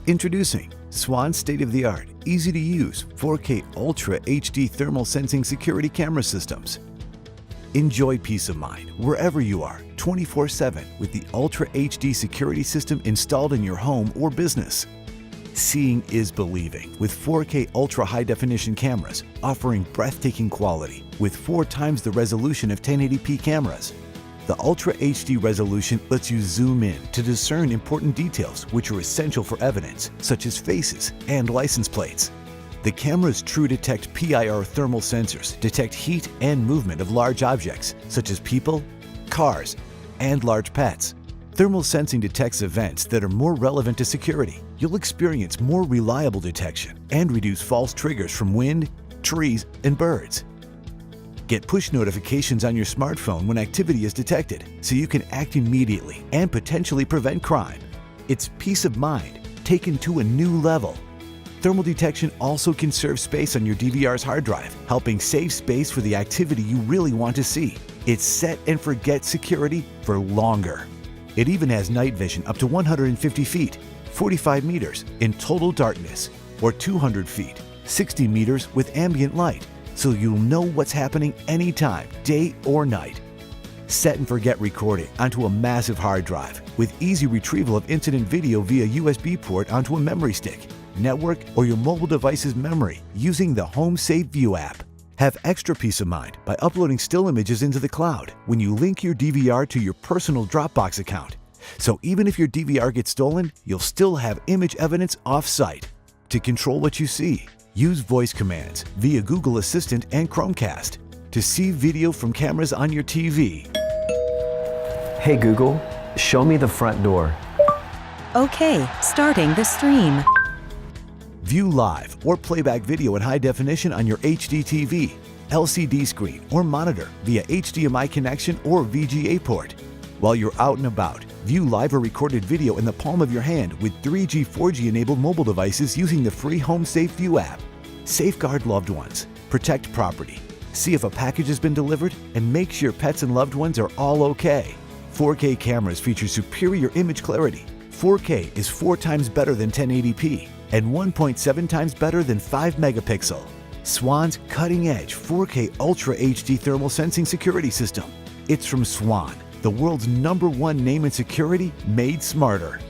Introducing Swann state-of-the-art, easy-to-use 4K Ultra HD thermal sensing security camera systems. Enjoy peace of mind wherever you are 24/7 with the Ultra HD security system installed in your home or business. Seeing is believing with 4K Ultra high-definition cameras offering breathtaking quality with 4 times the resolution of 1080p cameras. The Ultra HD resolution lets you zoom in to discern important details which are essential for evidence, such as faces and license plates. The camera's True Detect PIR thermal sensors detect heat and movement of large objects, such as people, cars, and large pets. Thermal sensing detects events that are more relevant to security. You'll experience more reliable detection and reduce false triggers from wind, trees, and birds. Get push notifications on your smartphone when activity is detected, so you can act immediately and potentially prevent crime. It's peace of mind taken to a new level. Thermal detection also conserves space on your DVR's hard drive, helping save space for the activity you really want to see. It's set and forget security for longer. It even has night vision up to 150 feet, 45 meters in total darkness, or 200 feet, 60 meters with ambient light, so you'll know what's happening anytime, day or night. Set and forget recording onto a massive hard drive with easy retrieval of incident video via USB port onto a memory stick, network, or your mobile device's memory using the HomeSafe View app. Have extra peace of mind by uploading still images into the cloud when you link your DVR to your personal Dropbox account. So even if your DVR gets stolen, you'll still have image evidence off-site. To control what you see, use voice commands via Google Assistant and Chromecast to see video from cameras on your TV. Hey Google, show me the front door. Okay, starting the stream. View live or playback video in high definition on your HD TV, LCD screen, or monitor via HDMI connection or VGA port. While you're out and about, view live or recorded video in the palm of your hand with 3G, 4G enabled mobile devices using the free HomeSafe View app. Safeguard loved ones, protect property, see if a package has been delivered, and make sure pets and loved ones are all okay. 4K cameras feature superior image clarity. 4K is 4 times better than 1080p and 1.7 times better than 5 megapixel. Swann's cutting-edge 4K Ultra HD thermal sensing security system. It's from Swann, the world's #1 name in security made smarter.